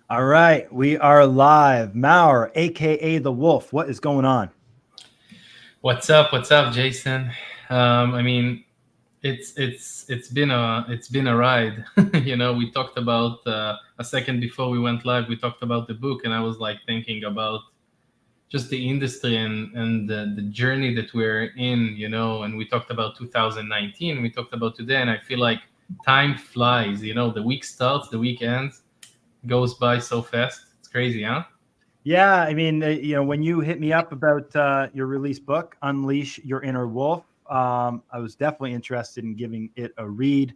All right, we are live. Maor, aka the Wolf, what is going on? What's up? What's up, Jason? I mean, it's been a ride. We talked about a second before we went live. We talked about the book, and I was like thinking about just the industry and the journey that we're in. And we talked about 2019. We talked about today, and I feel like time flies. The week starts, the week ends, goes by so fast. It's crazy, huh? Yeah, I mean, when you hit me up about your release book, Unleash Your Inner Wolf, I was definitely interested in giving it a read.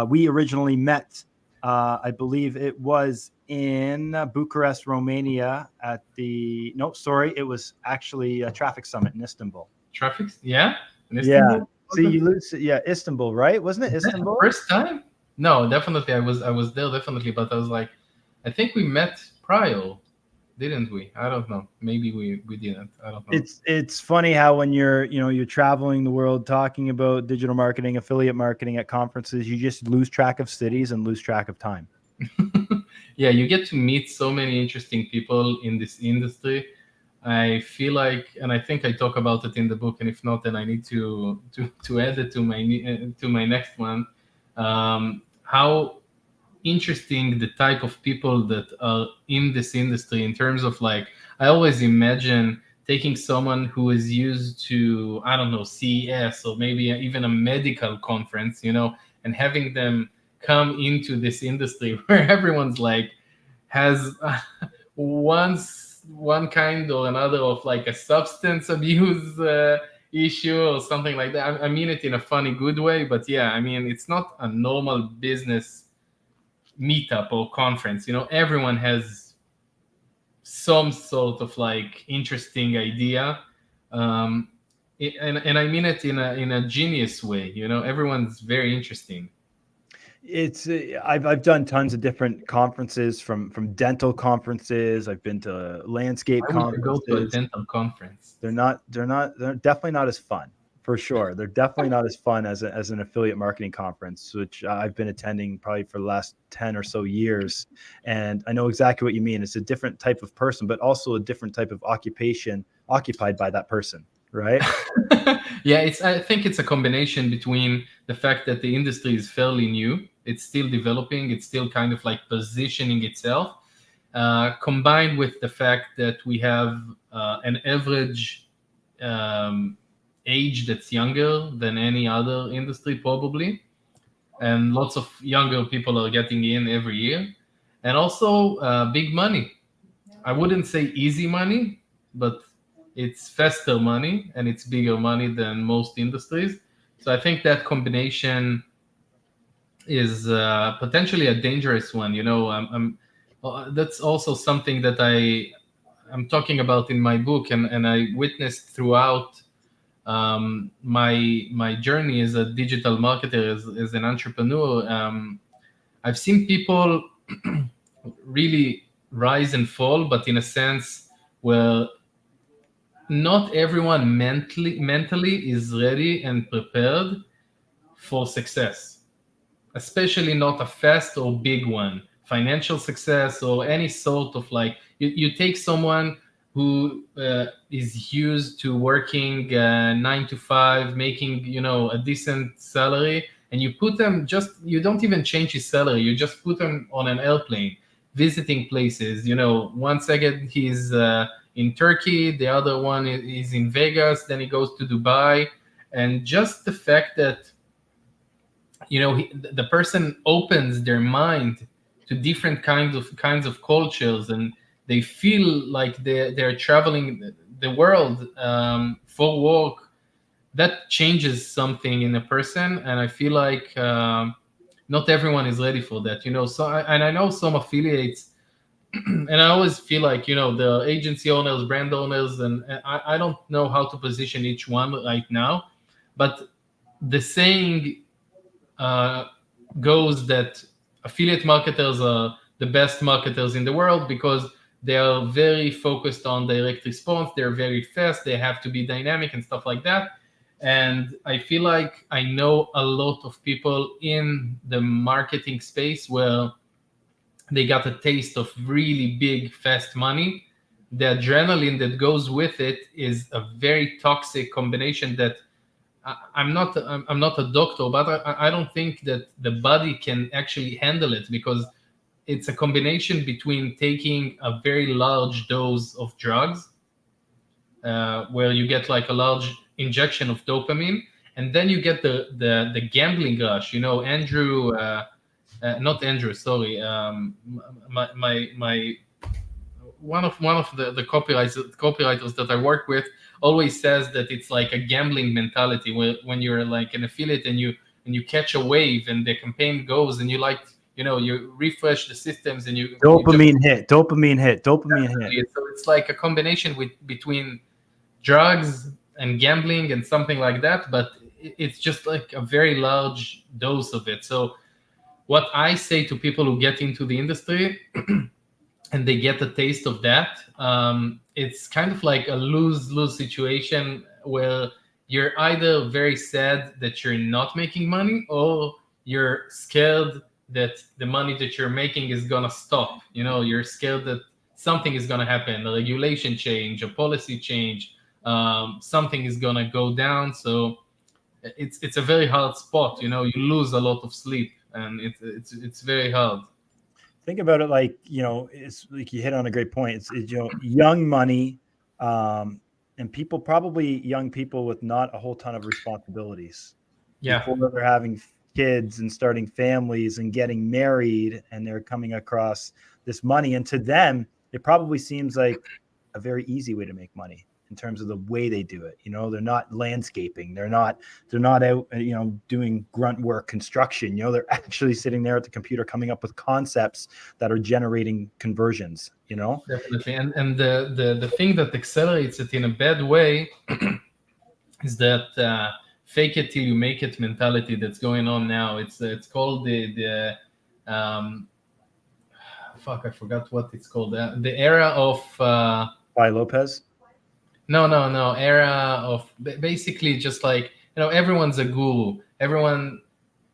We originally met, I believe it was in Bucharest, Romania, at the no, sorry, it was actually a traffic summit in Istanbul. Traffic, yeah, in Yeah. Istanbul. See, you lose. Yeah, Istanbul, right? Wasn't it Istanbul? First time? No, definitely. I was there definitely, but I was like, I think we met prior, didn't we? I don't know. Maybe we didn't. I don't know. It's funny how when you're traveling the world talking about digital marketing, affiliate marketing at conferences, you just lose track of cities and lose track of time. Yeah, you get to meet so many interesting people in this industry. I feel like, and I think I talk about it in the book, and if not, then I need to add it to my next one. How interesting the type of people that are in this industry in terms of like I always imagine taking someone who is used to, I don't know, CES or maybe even a medical conference, and having them come into this industry where everyone's like has one kind or another of like a substance abuse issue or something like that. I mean it in a funny good way, but yeah, I mean it's not a normal business meetup or conference. Everyone has some sort of like interesting idea. um and I mean it in a genius way. Everyone's very interesting. It's I've done tons of different conferences from dental conferences. I've been to landscape Why would you go to a conferences. dental conference? They're definitely not as fun for sure. They're definitely not as fun as an affiliate marketing conference, which I've been attending probably for the last 10 or so years. And I know exactly what you mean. It's a different type of person, but also a different type of occupation occupied by that person, right? Yeah, I think it's a combination between the fact that the industry is fairly new, it's still developing, it's still kind of like positioning itself, combined with the fact that we have an average um, age that's younger than any other industry probably, and lots of younger people are getting in every year, and also big money. I wouldn't say easy money, but it's faster money and it's bigger money than most industries. So I think that combination is potentially a dangerous one. That's also something that I'm talking about in my book, and I witnessed throughout my journey as a digital marketer, as an entrepreneur. I've seen people really rise and fall, but in a sense where not everyone mentally is ready and prepared for success, especially not a fast or big one, financial success or any sort of like you take someone who is used to working 9 to 5, making a decent salary, and you don't even change his salary, you just put him on an airplane visiting places. One second he's in Turkey, the other one is in Vegas, then he goes to Dubai. And just the fact that the person opens their mind to different kinds of cultures, and they feel like they're traveling the world for work. That changes something in a person, and I feel like not everyone is ready for that. And I know some affiliates, and I always feel like the agency owners, brand owners, and I don't know how to position each one right now, but the saying uh, goes that affiliate marketers are the best marketers in the world because they are very focused on direct response. They're very fast. They have to be dynamic and stuff like that. And I feel like I know a lot of people in the marketing space where they got a taste of really big, fast money. The adrenaline that goes with it is a very toxic combination that I'm not a doctor, but I don't think that the body can actually handle it, because it's a combination between taking a very large dose of drugs, where you get like a large injection of dopamine, and then you get the gambling rush. Andrew, not Andrew, sorry, my one of the copywriters that I work with always says that it's like a gambling mentality, where when you're like an affiliate and you catch a wave and the campaign goes, and you refresh the systems and you Dopamine hit. So it's like a combination between drugs and gambling and something like that, but it's just like a very large dose of it. So what I say to people who get into the industry and they get a taste of that, it's kind of like a lose-lose situation, where you're either very sad that you're not making money, or you're scared that the money that you're making is gonna stop. You're scared that something is gonna happen, a regulation change, a policy change, something is gonna go down. So it's a very hard spot. You lose a lot of sleep, and it's very hard. Think about it like, it's like you hit on a great point. It's young money, and probably young people with not a whole ton of responsibilities. Yeah. Before they're having kids and starting families and getting married, and they're coming across this money. And to them, it probably seems like a very easy way to make money in terms of the way they do it. They're not landscaping. They're not out, doing grunt work, construction. They're actually sitting there at the computer coming up with concepts that are generating conversions, Definitely. And the thing that accelerates it in a bad way is that fake it till you make it mentality that's going on now. It's called the fuck, I forgot what it's called. The era of by Lopez. No. Era of basically just like, everyone's a guru. Everyone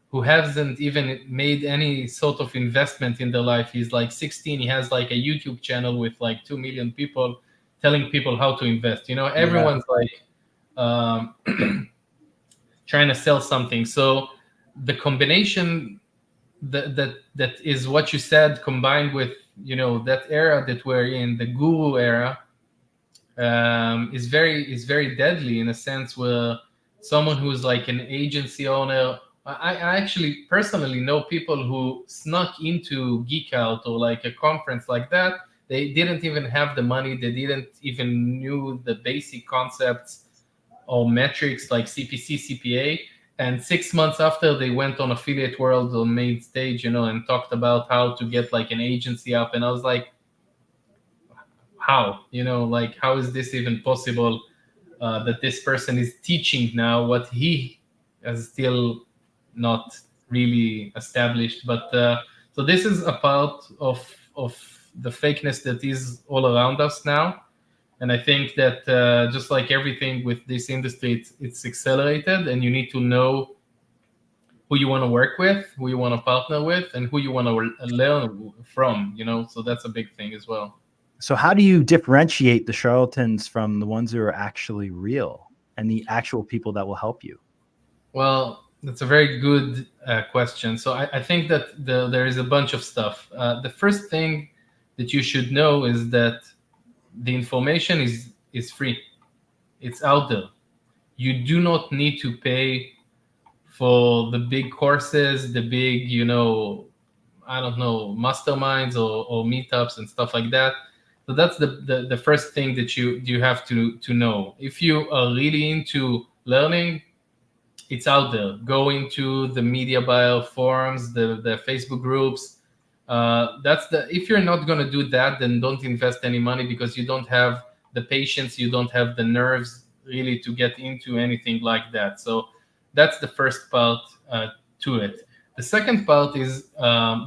who hasn't even made any sort of investment in their life, he's like 16. He has like a YouTube channel with like 2 million people telling people how to invest. Everyone's like trying to sell something. So the combination that is what you said, combined with that era that we're in, the guru era, is very deadly, in a sense where someone who's like an agency owner. I actually personally know people who snuck into Geek Out or like a conference like that. They didn't even have the money. They didn't even knew the basic concepts or metrics like CPC, CPA. And 6 months after, they went on Affiliate World on main stage, and talked about how to get like an agency up. And I was like, how? Like, how is this even possible, that this person is teaching now what he has still not really established? But so this is a part of the fakeness that is all around us now. And I think that just like everything with this industry, it's accelerated, and you need to know who you want to work with, who you want to partner with, and who you want to learn from, so that's a big thing as well. So how do you differentiate the charlatans from the ones who are actually real and the actual people that will help you? Well, that's a very good question. So I think that there is a bunch of stuff. The first thing that you should know is that the information is free. It's out there. You do not need to pay for the big courses, the big, I don't know, masterminds or meetups and stuff like that. So that's the first thing that you have to know. If you are really into learning, it's out there. Go into the media buyer forums, the Facebook groups. If you're not going to do that, then don't invest any money, because you don't have the patience, you don't have the nerves really to get into anything like that. So that's the first part to it. The second part is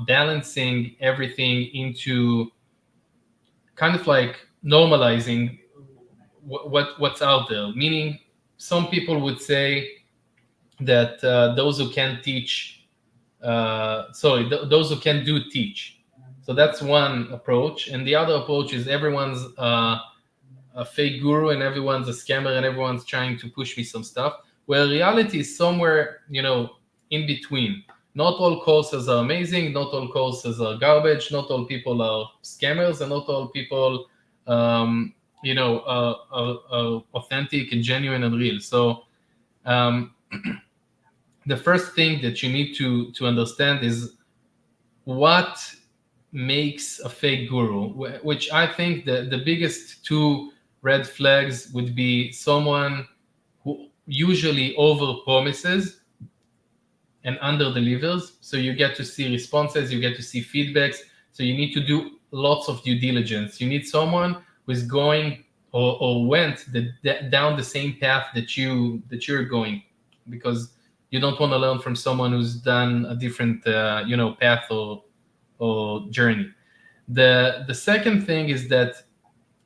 balancing everything into kind of like normalizing what's out there. Meaning, some people would say that those who can teach, those who can do teach. So that's one approach. And the other approach is everyone's a fake guru and everyone's a scammer and everyone's trying to push me some stuff, where reality is somewhere, in between. Not all courses are amazing, not all courses are garbage, not all people are scammers, and not all people are authentic and genuine and real. So um, the first thing that you need to understand is what makes a fake guru, which I think the biggest two red flags would be someone who usually over promises and under delivers. So you get to see responses, you get to see feedbacks. So you need to do lots of due diligence. You need someone who is going or went down the same path that you're going, because you don't want to learn from someone who's done a different path or journey. The second thing is that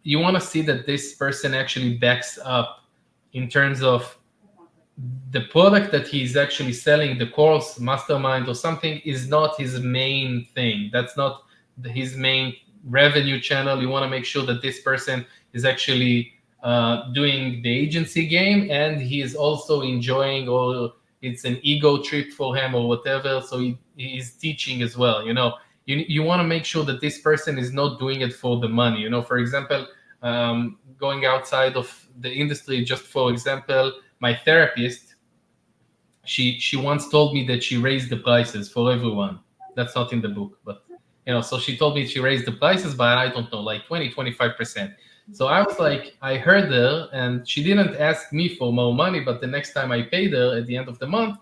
you want to see that this person actually backs up in terms of the product that he's actually selling, the course, mastermind or something, is not his main thing. That's not his main revenue channel. You want to make sure that this person is actually doing the agency game, and he is also enjoying, or it's an ego trip for him or whatever. So he's teaching as well. You want to make sure that this person is not doing it for the money. For example, going outside of the industry, just for example, my therapist, she once told me that she raised the prices for everyone. That's not in the book, but so she told me she raised the prices by, I don't know, like 20-25%. So I was like, I heard her, and she didn't ask me for more money, but the next time I paid her at the end of the month,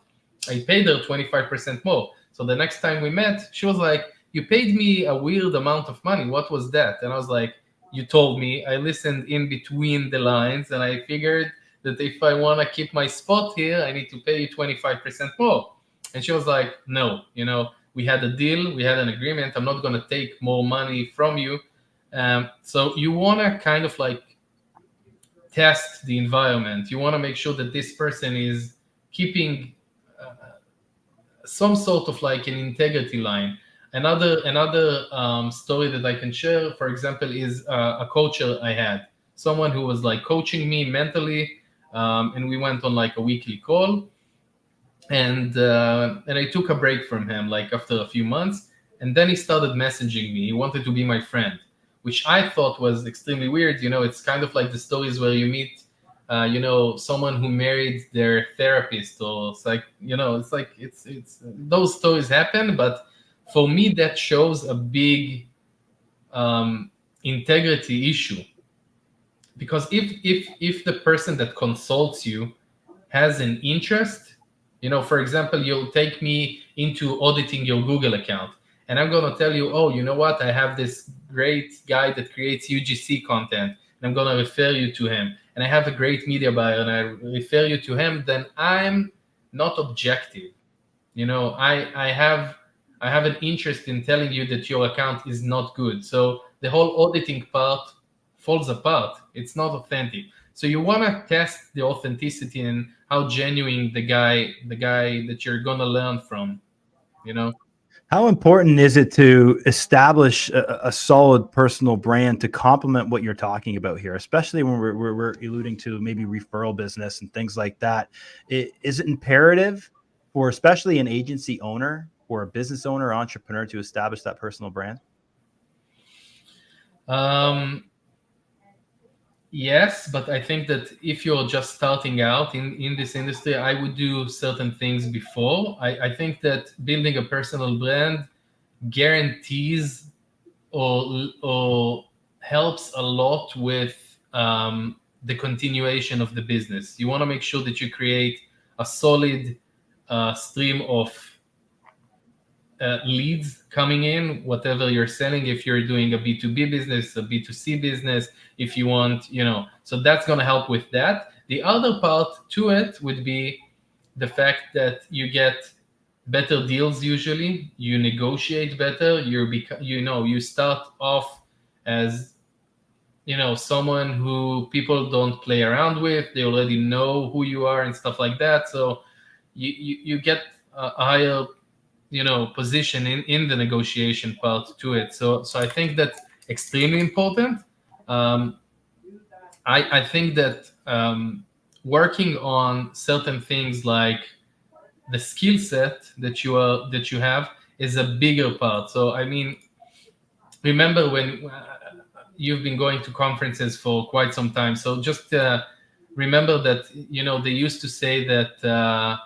I paid her 25% more. So the next time we met, she was like, you paid me a weird amount of money. What was that? And I was like, you told me. I listened in between the lines, and I figured that if I want to keep my spot here, I need to pay you 25% more. And she was like, no, we had a deal, we had an agreement. I'm not going to take more money from you. So you want to kind of like test the environment. You want to make sure that this person is keeping some sort of like an integrity line. Another story that I can share, for example, is a coacher I had, someone who was like coaching me mentally, and we went on like a weekly call, and I took a break from him like after a few months, and then he started messaging me. He wanted to be my friend, which I thought was extremely weird. It's kind of like the stories where you meet someone who married their therapist, or it's like it's those stories happen. But for me, that shows a big integrity issue, because if the person that consults you has an interest, for example, you'll take me into auditing your Google account, and I'm going to tell you, oh, you know what, I have this great guy that creates UGC content, and I'm going to refer you to him, and I have a great media buyer, and I refer you to him, then I'm not objective. I have an interest in telling you that your account is not good. So the whole auditing part falls apart. It's not authentic. So you want to test the authenticity and how genuine the guy that you're going to learn from, How important is it to establish a solid personal brand to complement what you're talking about here, especially when we're alluding to maybe referral business and things like that? Is it imperative for especially an agency owner or a business owner or entrepreneur to establish that personal brand? Yes, but I think that if you're just starting out in this industry, I would do certain things before. I think that building a personal brand guarantees or helps a lot with the continuation of the business. You want to make sure that you create a solid stream of leads coming in, whatever you're selling. If you're doing a B2B business, a B2C business, if you want, so that's going to help with that. The other part to it would be the fact that you get better deals. Usually you negotiate better. You start off as someone who people don't play around with. They already know who you are and stuff like that. So you get a higher position in the negotiation part to it. So I think that's extremely important. I think that working on certain things like the skill set that you have is a bigger part. So I mean, remember when you've been going to conferences for quite some time. So just remember that they used to say that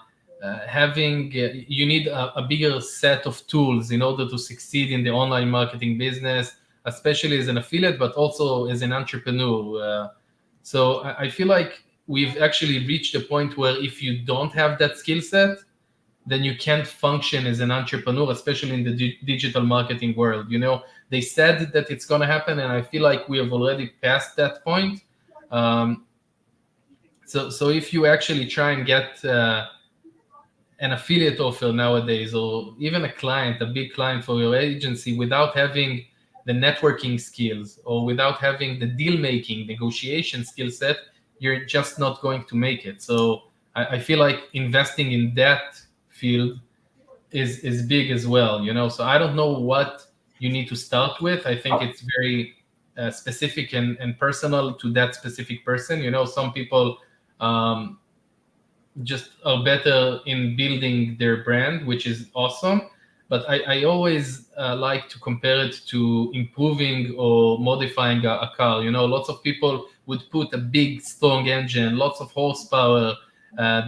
having you need a bigger set of tools in order to succeed in the online marketing business, especially as an affiliate, but also as an entrepreneur. So I feel like we've actually reached a point where if you don't have that skill set, then you can't function as an entrepreneur, especially in the digital marketing world. They said that it's going to happen, and I feel like we have already passed that point. So if you actually try and get an affiliate offer nowadays, or even a big client for your agency, without having the networking skills or without having the deal making negotiation skill set, you're just not going to make it. So I feel like investing in that field is big as well. So I don't know what you need to start with. I think it's very specific and personal to that specific person. Some people just are better in building their brand, which is awesome. But I always like to compare it to improving or modifying a car. Lots of people would put a big, strong engine, lots of horsepower.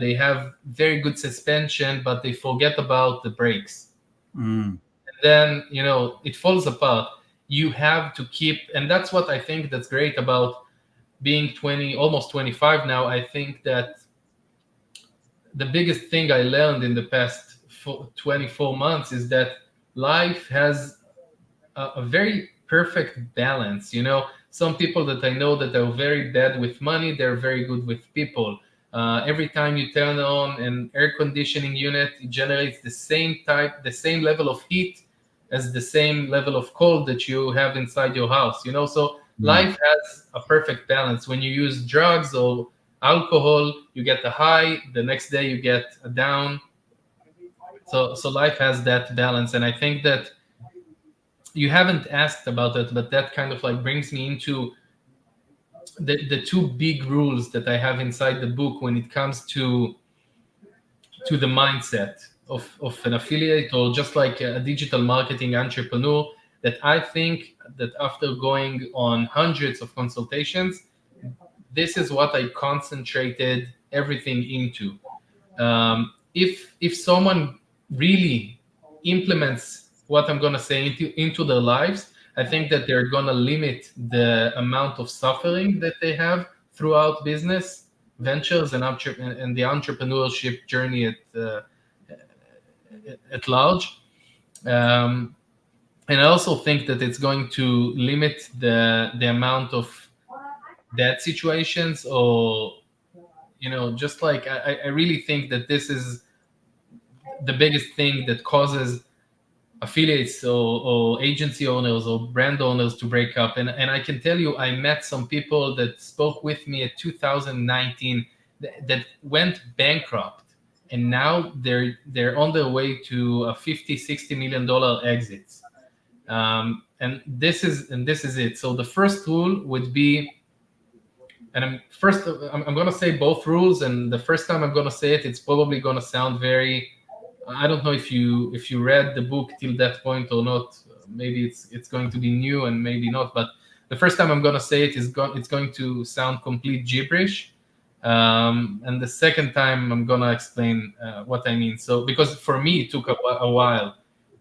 They have very good suspension, but they forget about the brakes. And then, it falls apart. You have to keep, and that's what I think that's great about being 20, almost 25 now. I think that the biggest thing I learned in the past 24 months is that life has a very perfect balance. Some people that I know that are very bad with money, they're very good with people. Every time you turn on an air conditioning unit, it generates the same level of heat as the same level of cold that you have inside your house. So life has a perfect balance. When you use drugs or alcohol, you get a high, the next day you get a down. So life has that balance. And I think that you haven't asked about it, but that kind of like brings me into the two big rules that I have inside the book when it comes to the mindset of an affiliate or just like a digital marketing entrepreneur, that I think that after going on hundreds of consultations, this is what I concentrated everything into. If someone really implements what I'm going to say into their lives, I think that they're going to limit the amount of suffering that they have throughout business ventures and the entrepreneurship journey at large. And I also think that it's going to limit the amount of bad situations, or just like I really think that this is the biggest thing that causes affiliates or agency owners or brand owners to break up. And I can tell you, I met some people that spoke with me at 2019 that went bankrupt, and now they're on their way to a $50-60 million exits. And this is it. So the first rule would be, and I'm going to say both rules, and the first time I'm going to say it, it's probably going to sound very, I don't know if you read the book till that point or not. Maybe it's going to be new and maybe not, but the first time I'm going to say it it's going to sound complete gibberish. And the second time I'm going to explain what I mean. So because for me it took a while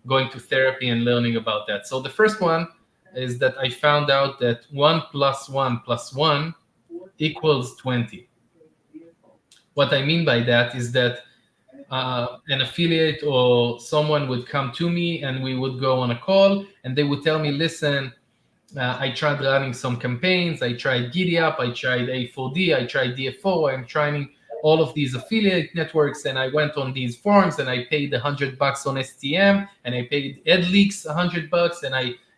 going to therapy and learning about that. So the first one is that I found out that 1 + 1 + 1 equals 20. What I mean by that is that an affiliate or someone would come to me and we would go on a call, and they would tell me, listen, I tried running some campaigns, I tried GiddyUp, I tried A4D, I tried DFO, I'm trying all of these affiliate networks, and I went on these forums and I paid $100 on STM, and I paid AdLeaks $100,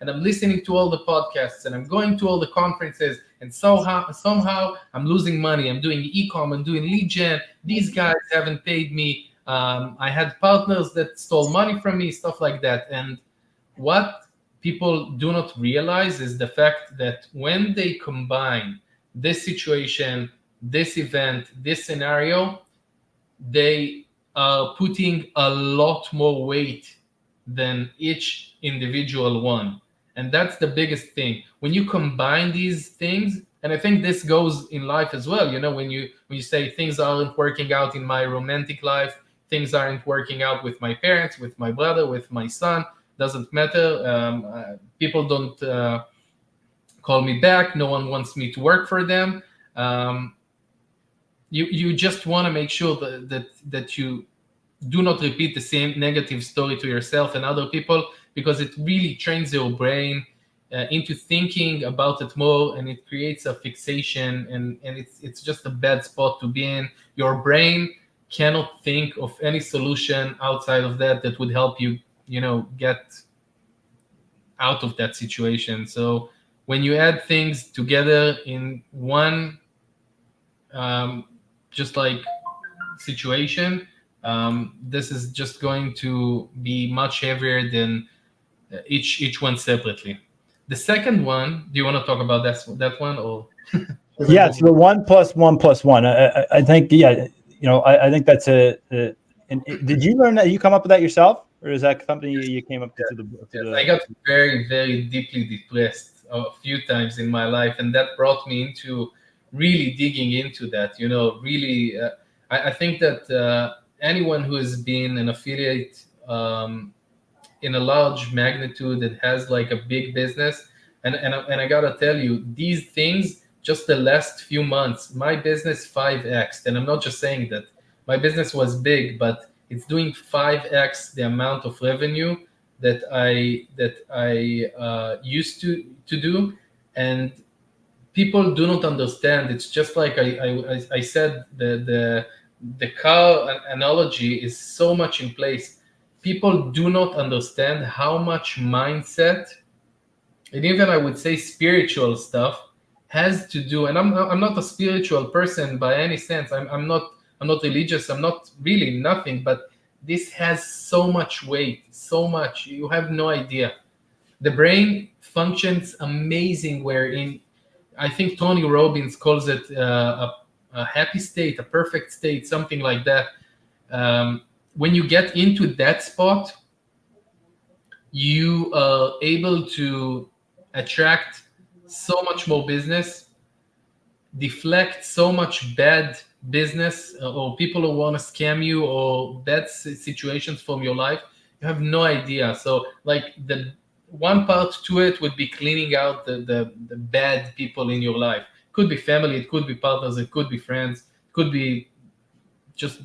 and I'm listening to all the podcasts, and I'm going to all the conferences, and somehow I'm losing money. I'm doing e-com, I'm doing lead gen. These guys haven't paid me I had partners that stole money from me, stuff like that. And what people do not realize is the fact that when they combine this situation, this event, this scenario, they are putting a lot more weight than each individual one. And that's the biggest thing. When you combine these things, and I think this goes in life as well, when you say things aren't working out in my romantic life, things aren't working out with my parents, with my brother, with my son, doesn't matter. People don't call me back. No one wants me to work for them. You just want to make sure that you do not repeat the same negative story to yourself and other people, because it really trains your brain into thinking about it more, and it creates a fixation, and it's just a bad spot to be in. Your brain cannot think of any solution outside of that would help you, get out of that situation. So when you add things together in one just like situation, this is just going to be much heavier than each one separately. The second one, do you want to talk about that one, or? Yeah, so the 1+1+1. I think, yeah, I think that's and did you learn that? You come up with that yourself, or is that something you came up to? I got very, very deeply depressed a few times in my life, and that brought me into really digging into that. Really, I think that anyone who has been an affiliate in a large magnitude that has like a big business, and I gotta tell you, these things, just the last few months, my business 5x, and I'm not just saying that. My business was big, but it's doing 5x the amount of revenue that I used to do. And people do not understand. It's just like I said, the car analogy is so much in place. People do not understand how much mindset, and even I would say spiritual stuff, has to do. And I'm not a spiritual person by any sense. I'm not religious. I'm not really nothing. But this has so much weight, so much. You have no idea. The brain functions amazing. Wherein I think Tony Robbins calls it a happy state, a perfect state, something like that. When you get into that spot, you are able to attract so much more business, deflect so much bad business, or people who want to scam you, or bad situations from your life. You have no idea. So like the one part to it would be cleaning out the bad people in your life. Could be family, it could be partners, it could be friends, it could be just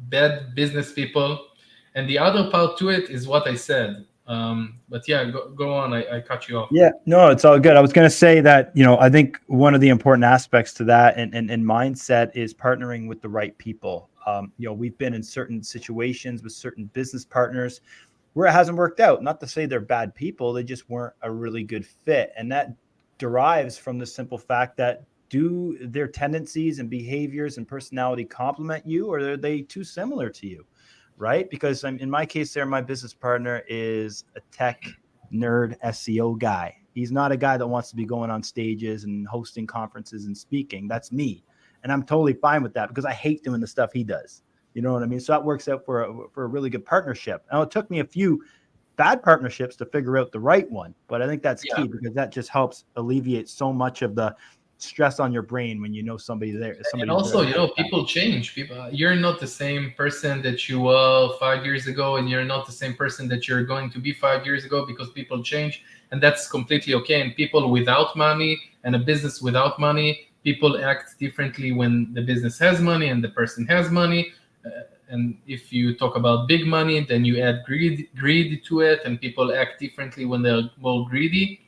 bad business people. And the other part to it is what I said. But yeah, go on. I cut you off. Yeah, no, it's all good. I was going to say that, I think one of the important aspects to that and mindset is partnering with the right people. We've been in certain situations with certain business partners where it hasn't worked out. Not to say they're bad people, they just weren't a really good fit. And that derives from the simple fact that, do their tendencies and behaviors and personality complement you, or are they too similar to you? Right? Because in my case there, my business partner is a tech nerd SEO guy. He's not a guy that wants to be going on stages and hosting conferences and speaking. That's me. And I'm totally fine with that because I hate doing the stuff he does. You know what I mean? So that works out for a really good partnership. Now, it took me a few bad partnerships to figure out the right one, but I think that's key because that just helps alleviate so much of the stress on your brain when you know somebody there. And also, people change. You're not the same person that you were 5 years ago, and you're not the same person that you're going to be 5 years ago, because people change, and that's completely okay. And people without money and a business without money, people act differently when the business has money and the person has money. And if you talk about big money, then you add greed to it, and people act differently when they're more greedy.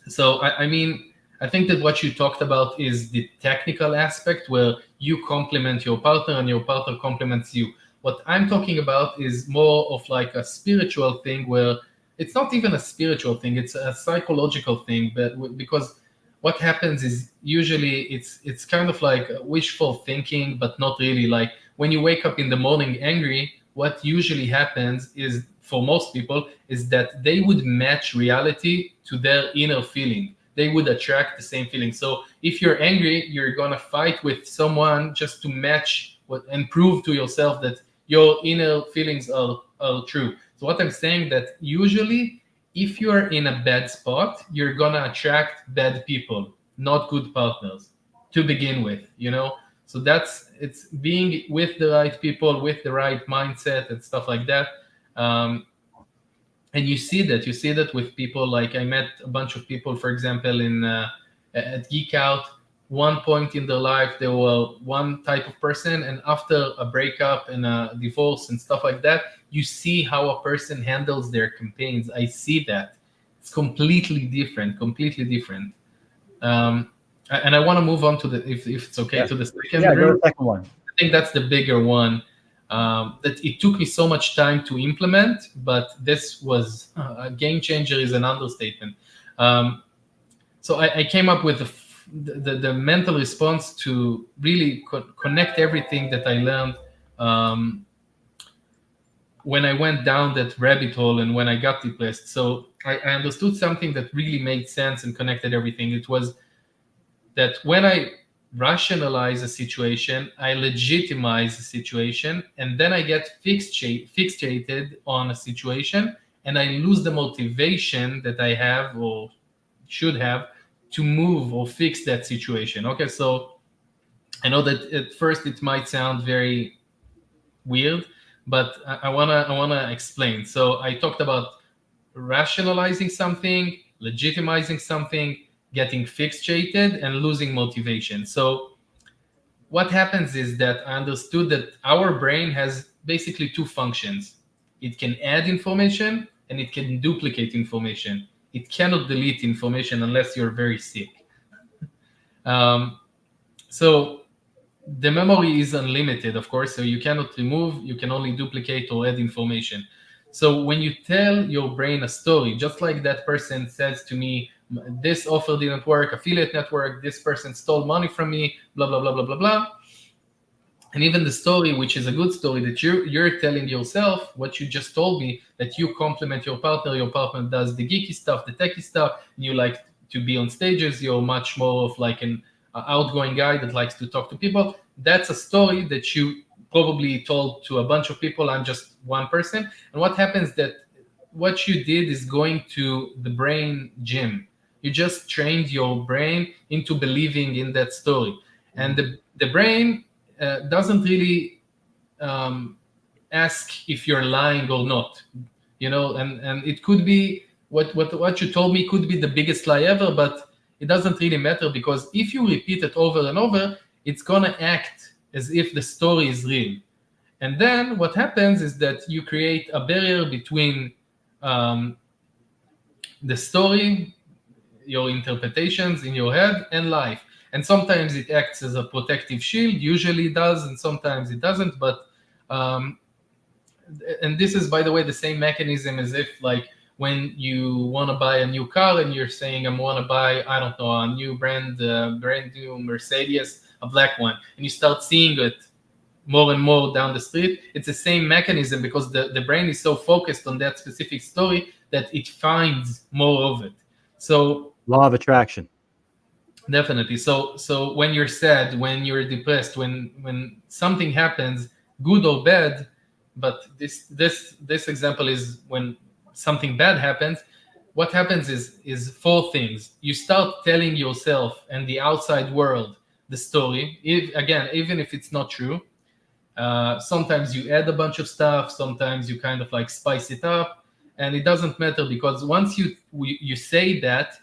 So I think that what you talked about is the technical aspect where you complement your partner and your partner complements you. What I'm talking about is more of like a spiritual thing, where it's not even a spiritual thing, it's a psychological thing. But because what happens is usually it's kind of like wishful thinking, but not really. Like when you wake up in the morning angry, what usually happens is, for most people, is that they would match reality to their inner feeling. They would attract the same feeling. So if you're angry, you're gonna fight with someone just to match what and prove to yourself that your inner feelings are true. So what I'm saying, that usually if you're in a bad spot, you're gonna attract bad people, not good partners to begin with, you know. So it's being with the right people, with the right mindset and stuff like that. And you see that with people. Like, I met a bunch of people, for example, in at Geek Out. One point in their life they were one type of person, and after a breakup and a divorce and stuff like that, you see how a person handles their campaigns. I see that it's completely different, completely different. And I want to move on to the, if it's okay, Yeah. to the second Yeah, go to rule. the second one. I think that's the bigger one. That it took me so much time to implement, but this was a game changer is an understatement. So I came up with the mental response to really connect everything that I learned when I went down that rabbit hole and when I got depressed. So I understood something that really made sense and connected everything. It was that when I rationalize a situation, I legitimize the situation, and then I get fixated on a situation, and I lose the motivation that I have or should have to move or fix that situation. Okay, so I know that at first it might sound very weird, but I wanna explain. So I talked about rationalizing something, legitimizing something, getting fixated, and losing motivation. So what happens is that I understood that our brain has basically two functions. It can add information and it can duplicate information. It cannot delete information unless you're very sick. Um, so the memory is unlimited, of course, so you cannot remove, you can only duplicate or add information. So when you tell your brain a story, just like that person says to me, this offer didn't work, affiliate network, this person stole money from me, blah, blah, blah, blah, blah, blah. And even the story, which is a good story, that you're telling yourself, what you just told me, that you compliment your partner does the geeky stuff, the techie stuff, and you like to be on stages, you're much more of like an outgoing guy that likes to talk to people. That's a story that you probably told to a bunch of people. I'm just one person. And what happens that what you did is going to the brain gym. You just trained your brain into believing in that story. And the brain doesn't really ask if you're lying or not, you know, and it could be what you told me could be the biggest lie ever, but it doesn't really matter, because if you repeat it over and over, it's gonna act as if the story is real. And then what happens is that you create a barrier between the story, your interpretations in your head, and life. And sometimes it acts as a protective shield, usually it does, and sometimes it doesn't. But and this is, by the way, the same mechanism as if, like, when you want to buy a new car and you're saying, I want to buy, I don't know, a new brand new Mercedes, a black one, and you start seeing it more and more down the street. It's the same mechanism, because the brain is so focused on that specific story that it finds more of it. So law of attraction. Definitely. So when you're sad, when you're depressed, when something happens, good or bad, but this example is when something bad happens. What happens is four things. You start telling yourself and the outside world the story. Even if it's not true. Sometimes you add a bunch of stuff. Sometimes you kind of like spice it up, and it doesn't matter, because once you say that,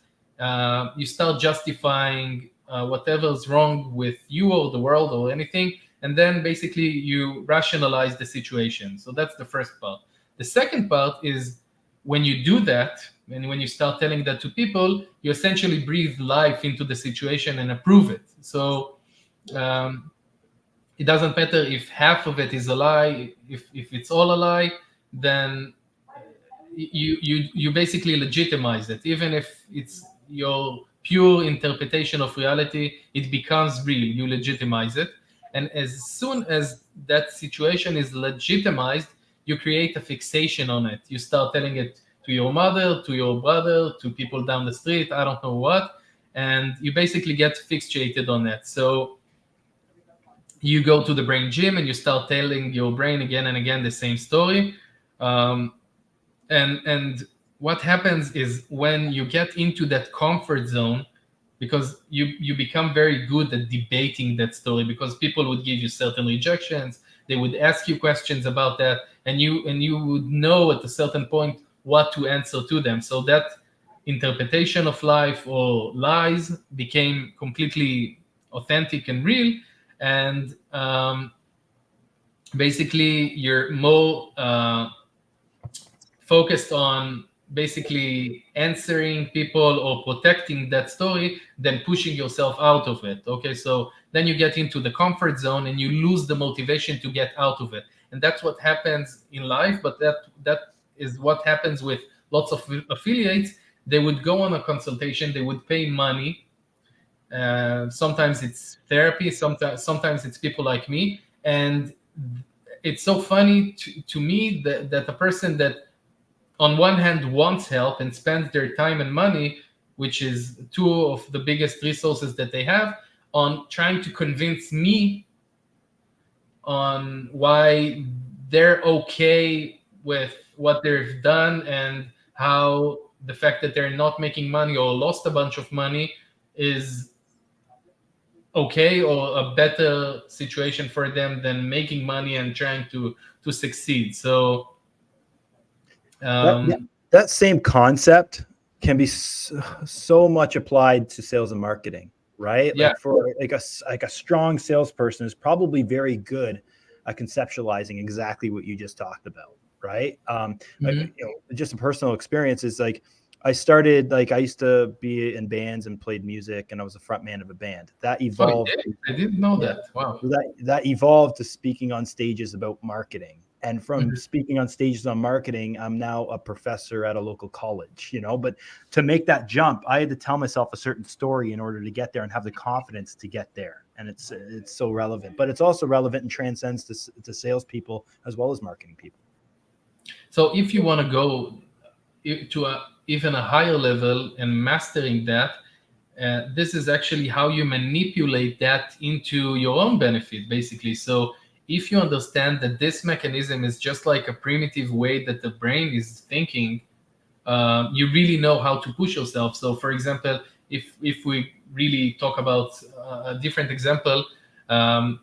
you start justifying whatever's wrong with you or the world or anything, and then basically you rationalize the situation. So that's the first part. The second part is when you do that, and when you start telling that to people, you essentially breathe life into the situation and approve it. So it doesn't matter if half of it is a lie. If it's all a lie, then you basically legitimize it. Even if it's your pure interpretation of reality, it becomes real. You legitimize it. And as soon as that situation is legitimized, you create a fixation on it. You start telling it to your mother, to your brother, to people down the street, I don't know what, and you basically get fixated on that. So you go to the brain gym and you start telling your brain again and again the same story. Um, and what happens is when you get into that comfort zone, because you become very good at debating that story, because people would give you certain rejections, they would ask you questions about that, and you would know at a certain point what to answer to them. So that interpretation of life or lies became completely authentic and real. And basically you're more focused on basically answering people or protecting that story than pushing yourself out of it. Okay, so then you get into the comfort zone and you lose the motivation to get out of it. And that's what happens in life, but that is what happens with lots of affiliates. They would go on a consultation, they would pay money. Sometimes it's therapy, sometimes it's people like me. And it's so funny to me that a person that on one hand wants help and spends their time and money, which is two of the biggest resources that they have, on trying to convince me on why they're okay with what they've done, and how the fact that they're not making money or lost a bunch of money is okay or a better situation for them than making money and trying to succeed. So That, that same concept can be so much applied to sales and marketing, right? yeah. Like for like a strong salesperson is probably very good at conceptualizing exactly what you just talked about, right? Mhm. Just a personal experience is like I started like I used to be in bands and played music, and I was a front man of a band. That Oh, you evolved. did? I didn't know Yeah, that. Wow. that evolved to speaking on stages about marketing. And from Mhm. speaking on stages on marketing, I'm now a professor at a local college, but to make that jump, I had to tell myself a certain story in order to get there and have the confidence to get there. And it's so relevant, but it's also relevant and transcends to salespeople as well as marketing people. So if you want to go to even a higher level and mastering that, this is actually how you manipulate that into your own benefit, basically. So if you understand that this mechanism is just like a primitive way that the brain is thinking, you really know how to push yourself. So, for example, if we really talk about a different example, um,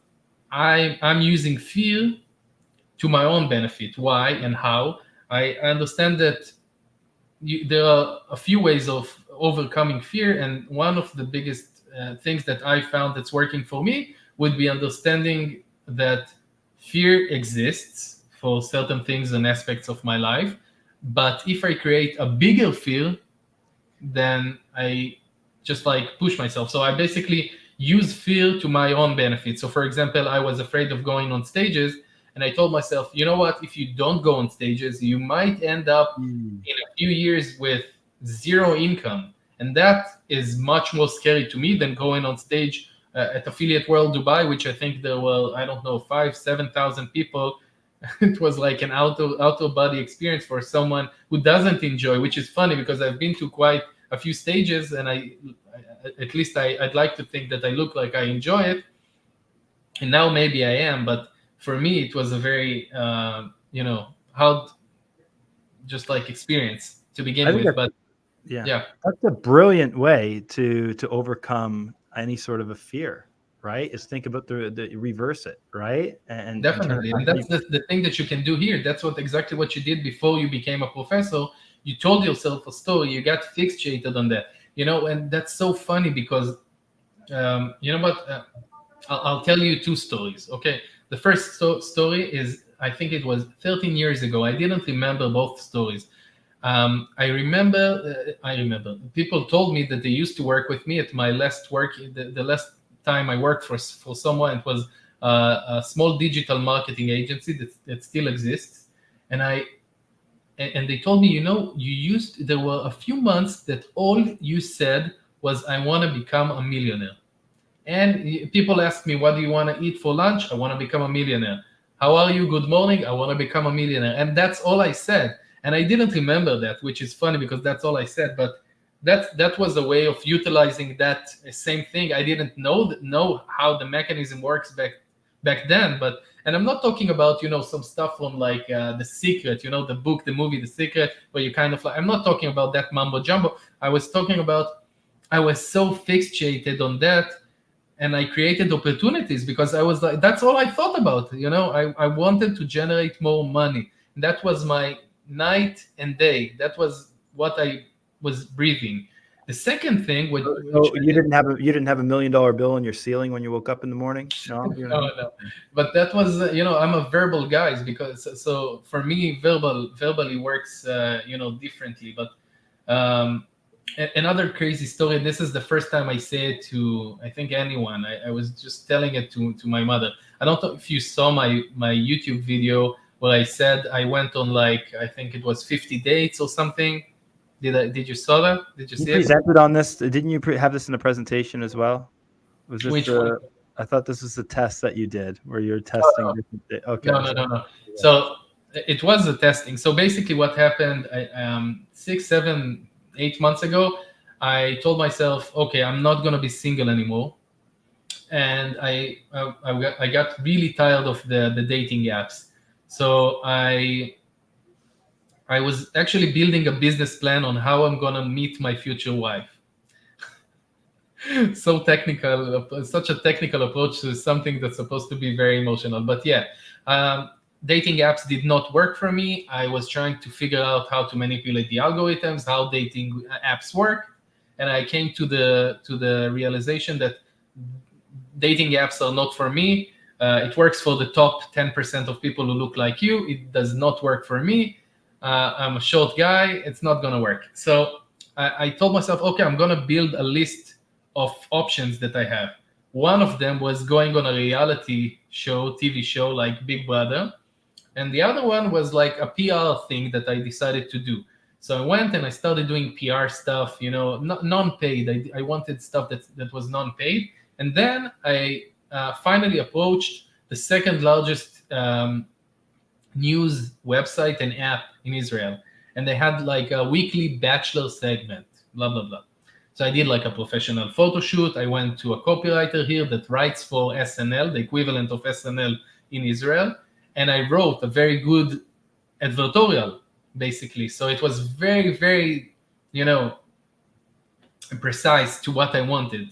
I'm using fear to my own benefit. Why and how? I understand that there are a few ways of overcoming fear, and one of the biggest things that I found that's working for me would be understanding that fear exists for certain things and aspects of my life. But if I create a bigger fear, then I just like push myself. So I basically use fear to my own benefit. So, for example, I was afraid of going on stages, and I told myself, you know what? If you don't go on stages, you might end up Mm. in a few years with zero income, and that is much more scary to me than going on stage at Affiliate World Dubai, which I think there were, I don't know, 5,000-7,000 people. It was like an out of body experience for someone who doesn't enjoy, which is funny because I've been to quite a few stages, and at least I'd like to think that I look like I enjoy it, and now maybe I am, but for me it was a very hard, just like experience to I begin think with. that's But Yeah, yeah, that's a brilliant way to overcome any sort of a fear, right? Is think about the reverse it, right? And turn it definitely. And on. that's the thing that you can do here. That's what exactly what you did before you became a professor. You told yourself a story, you got fixated on that, and that's so funny because you know what? I'll tell you two stories. Okay, the first story is, I think it was 13 years ago. I didn't remember both stories. I remember people told me that they used to work with me at my last work. The last time I worked for someone, it was a small digital marketing agency that still exists, and they told me, there were a few months that all you said was, I want to become a millionaire. And people ask me, what do you want to eat for lunch? I want to become a millionaire. How are you? Good morning. I want to become a millionaire. And that's all I said. And I didn't remember that, which is funny because that's all I said. But that was a way of utilizing that same thing. I didn't know how the mechanism works back then. But and I'm not talking about some stuff from like The Secret, the book, the movie, The Secret, where you kind of like. I'm not talking about that mumbo jumbo. I was talking about I was so fixated on that, and I created opportunities because I was like, that's all I thought about. I wanted to generate more money. That was my night and day. That was what I was breathing. The second thing, which you didn't have $1 million bill on your ceiling when you woke up in the morning? No, no. But that was, I'm a verbal guy because so for me, verbally works, differently. But another crazy story. This is the first time I say it to, I think, anyone. I was just telling it to my mother. I don't know if you saw my YouTube video where I said I went on like, I think it was 50 dates or something. Did you saw that? Did you see it? Presented on this? Didn't you have this in a presentation as well? Was this Which one? I thought this was the test that you did where you're testing. Okay. No. So it was the testing. So basically what happened 6, 7, 8 months ago, I told myself, okay, I'm not going to be single anymore. And I got really tired of the dating apps. So I was actually building a business plan on how I'm going to meet my future wife. So technical, such a technical approach to something that's supposed to be very emotional. But yeah, dating apps did not work for me. I was trying to figure out how to manipulate the algorithms, how dating apps work, and I came to the realization that dating apps are not for me. It works for the top 10% of people who look like you. It does not work for me. I'm a short guy. It's not going to work. So I told myself, okay, I'm going to build a list of options that I have. One of them was going on a reality show, TV show like Big Brother. And the other one was like a PR thing that I decided to do. So I went and I started doing PR stuff, non-paid. I wanted stuff that was non-paid. And then I finally approached the second largest news website and app in Israel. And they had like a weekly bachelor segment, blah, blah, blah. So I did like a professional photo shoot. I went to a copywriter here that writes for SNL, the equivalent of SNL in Israel. And I wrote a very good advertorial, basically. So it was very, very, precise to what I wanted.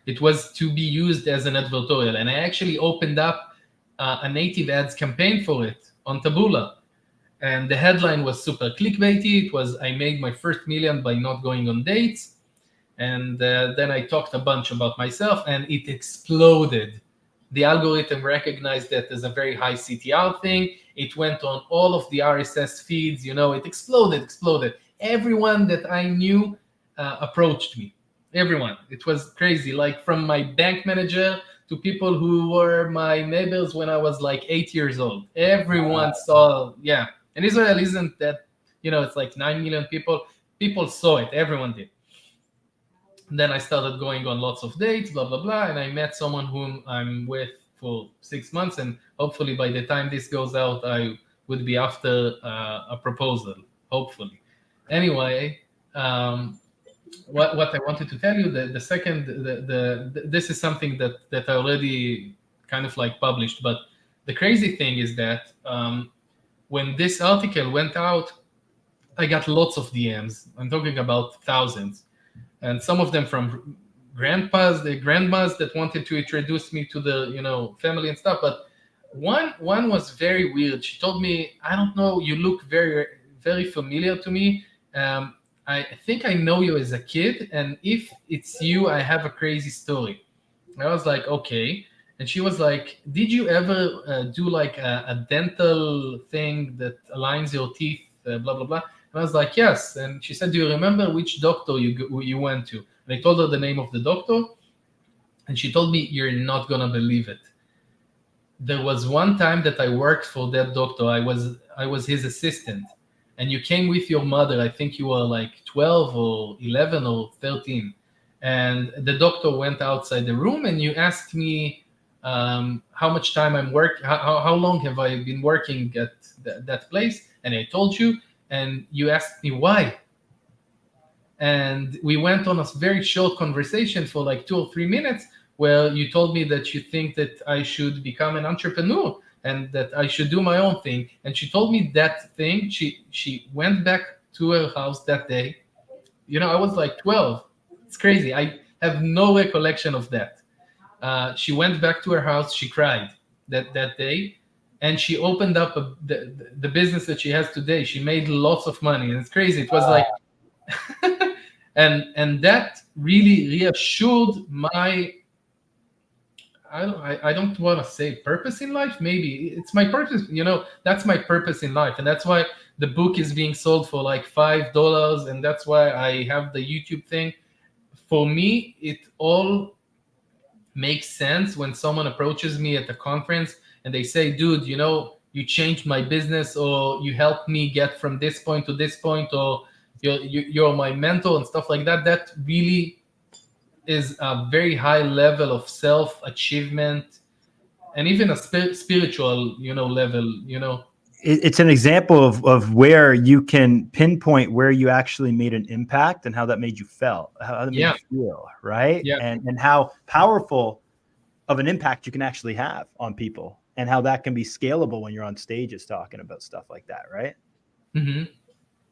It was to be used as an advertorial. And I actually opened up a native ads campaign for it on Taboola. And the headline was super clickbaity. It was, I made my first million by not going on dates. And then I talked a bunch about myself, and it exploded. The algorithm recognized that as a very high CTR thing. It went on all of the RSS feeds. It exploded. Everyone that I knew approached me. Everyone. It was crazy. Like from my bank manager to people who were my neighbors when I was like 8 years old. Everyone saw, yeah. And Israel isn't that, it's like 9 million people. People saw it. Everyone did. Then I started going on lots of dates, blah, blah, blah. And I met someone whom I'm with for 6 months. And hopefully by the time this goes out, I would be after a proposal, hopefully. Anyway, what I wanted to tell you, the second, this is something that I already kind of like published. But the crazy thing is that when this article went out, I got lots of DMs. I'm talking about thousands. And some of them from grandmas that wanted to introduce me to the family and stuff. But one was very weird. She told me, I don't know, you look very, very familiar to me. I think I know you as a kid, and if it's you, I have a crazy story. And I was like, okay. And she was like, did you ever do like a dental thing that aligns your teeth, blah, blah, blah? And I was like, yes. And she said, do you remember which doctor you went to? And I told her the name of the doctor. And she told me, you're not going to believe it. There was one time that I worked for that doctor. I was his assistant. And you came with your mother. I think you were like 12 or 11 or 13. And the doctor went outside the room, and you asked me how much time how long have I been working at that place, and I told you, and you asked me why. And we went on a very short conversation for like 2 or 3 minutes, where you told me that you think that I should become an entrepreneur and that I should do my own thing. And she told me that thing. She went back to her house that day. I was like 12. It's crazy. I have no recollection of that. She went back to her house. She cried that day, and she opened up the business that she has today. She made lots of money, and it's crazy. It was like, and that really reassured my, I don't want to say purpose in life. Maybe it's my purpose. That's my purpose in life, and that's why the book is being sold for like $5, and that's why I have the YouTube thing. For me, it all makes sense when someone approaches me at a conference and they say, "Dude, you changed my business, or you helped me get from this point to this point, or you're my mentor," and stuff like that. That really is a very high level of self-achievement, and even a spiritual, level. It's an example of where you can pinpoint where you actually made an impact and how that made you feel, right? Yeah. And how powerful of an impact you can actually have on people, and how that can be scalable when you're on stages talking about stuff like that, right? Mm-hmm.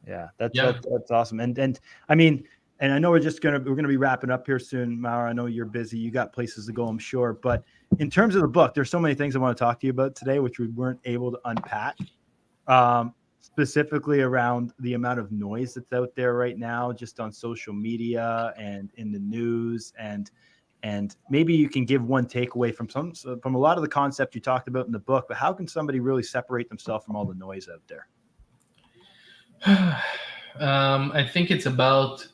Yeah, that's awesome. And I mean, and I know we're gonna be wrapping up here soon, Maor. I know you're busy. You got places to go, I'm sure. But in terms of the book, there's so many things I want to talk to you about today, which we weren't able to unpack. Specifically around the amount of noise that's out there right now, just on social media and in the news, and maybe you can give one takeaway from a lot of the concepts you talked about in the book. But how can somebody really separate themselves from all the noise out there? I think it's about,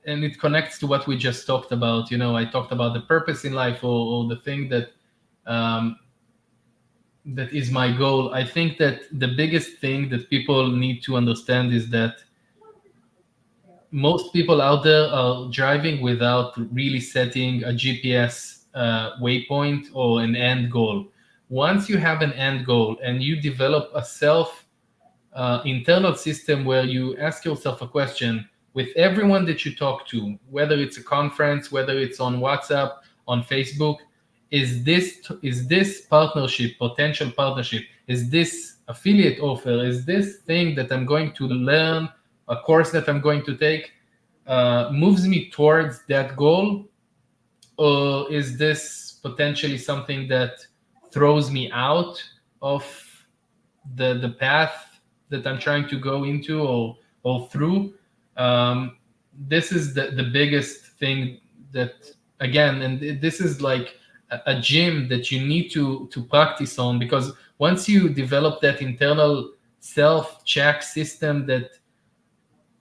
and it connects to what we just talked about. I talked about the purpose in life, or the thing that that is my goal. I think that the biggest thing that people need to understand is that most people out there are driving without really setting a GPS waypoint or an end goal. Once you have an end goal and you develop a internal system where you ask yourself a question with everyone that you talk to, whether it's a conference, whether it's on WhatsApp, on Facebook, is this potential partnership, is this affiliate offer, is this thing that I'm going to learn, a course that I'm going to take, moves me towards that goal, or is this potentially something that throws me out of the path that I'm trying to go into or through? This is the biggest thing that, again, and this is like a gym that you need to practice on, because once you develop that internal self-check system that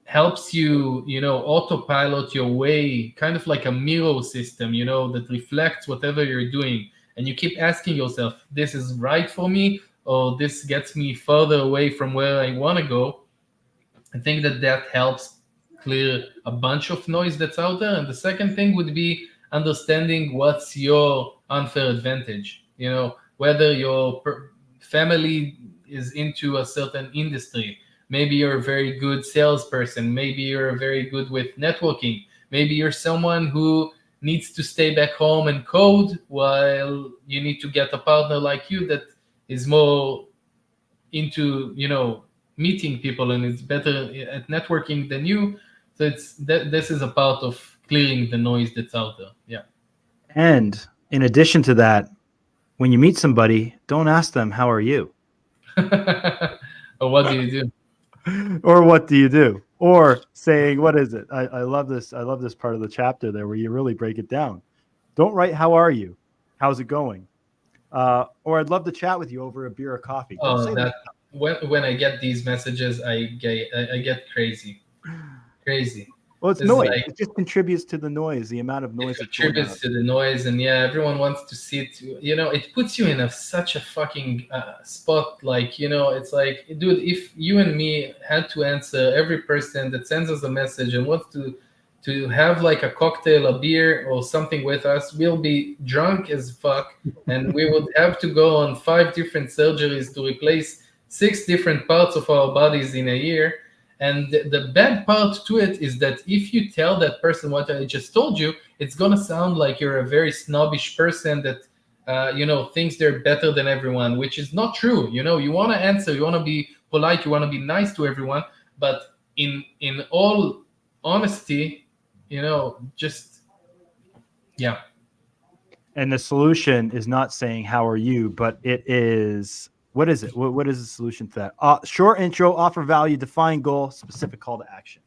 helps you, autopilot your way, kind of like a mirror system, that reflects whatever you're doing, and you keep asking yourself, this is right for me, or this gets me further away from where I want to go. I think that helps clear a bunch of noise that's out there. And the second thing would be understanding what's your unfair advantage. Whether your family is into a certain industry, maybe you're a very good salesperson, maybe you're very good with networking, maybe you're someone who needs to stay back home and code, while you need to get a partner like you that is more into meeting people and is better at networking than you. So this is a part of clearing the noise that's out there. Yeah. And in addition to that, when you meet somebody, don't ask them, how are you? Or what do you do? Or what do you do? Or saying, what is it? I love this. I love this part of the chapter there where you really break it down. Don't write, how are you? How's it going? Or I'd love to chat with you over a beer or coffee. Don't say that. When I get these messages, I get crazy. Well, it's noise. It just contributes to the noise, the amount of noise. It contributes to the noise, and everyone wants to see it. It puts you in such a fucking spot. Like, it's like, dude, if you and me had to answer every person that sends us a message and wants to to have like a cocktail, a beer, or something with us. We'll be drunk as fuck, and we would have to go on 5 different surgeries to replace 6 different parts of our bodies in a year. And the bad part to it is that if you tell that person what I just told you, it's gonna sound like you're a very snobbish person that thinks they're better than everyone, which is not true. You want to answer, you want to be polite, you want to be nice to everyone, but in all honesty, just yeah. And the solution is not saying how are you, but it is what is it? What is the solution to that? Short intro, offer value, define goal, specific call to action.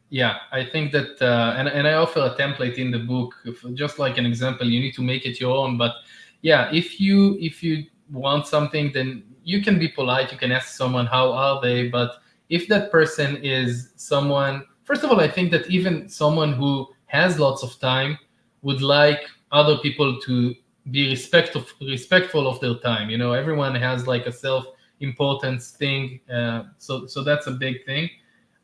Yeah, I think that, and I offer a template in the book, just like an example. You need to make it your own, but yeah, if you want something, then you can be polite. You can ask someone how are they, but if that person is someone, first of all, I think that even someone who has lots of time would like other people to be respectful of their time. Everyone has like a self-importance thing, so that's a big thing.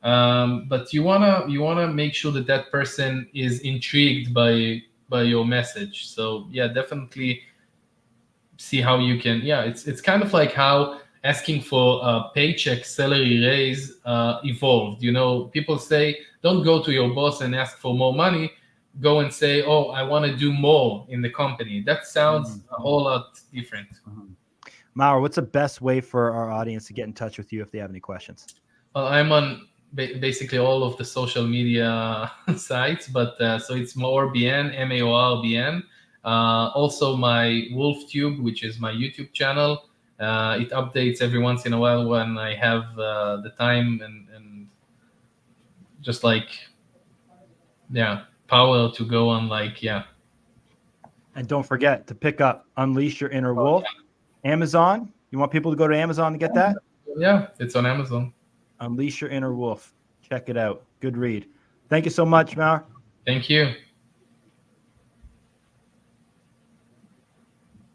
But you wanna make sure that person is intrigued by your message. So yeah, definitely see how you can. Yeah, it's kind of like how asking for a paycheck, salary raise evolved. People say don't go to your boss and ask for more money. Go and say, oh, I want to do more in the company. That sounds a whole lot different. Maor, what's the best way for our audience to get in touch with you if they have any questions? Well, I'm on basically all of the social media sites, but so it's Maor BN, MAORBN. Also my Wolf Tube, which is my YouTube channel. It updates every once in a while when I have the time and just like, yeah, power to go on, like, yeah. And don't forget to pick up Unleash Your Inner Wolf. Yeah. Amazon. You want people to go to Amazon to get that? Yeah, it's on Amazon. Unleash Your Inner Wolf. Check it out. Good read. Thank you so much, Maor. Thank you.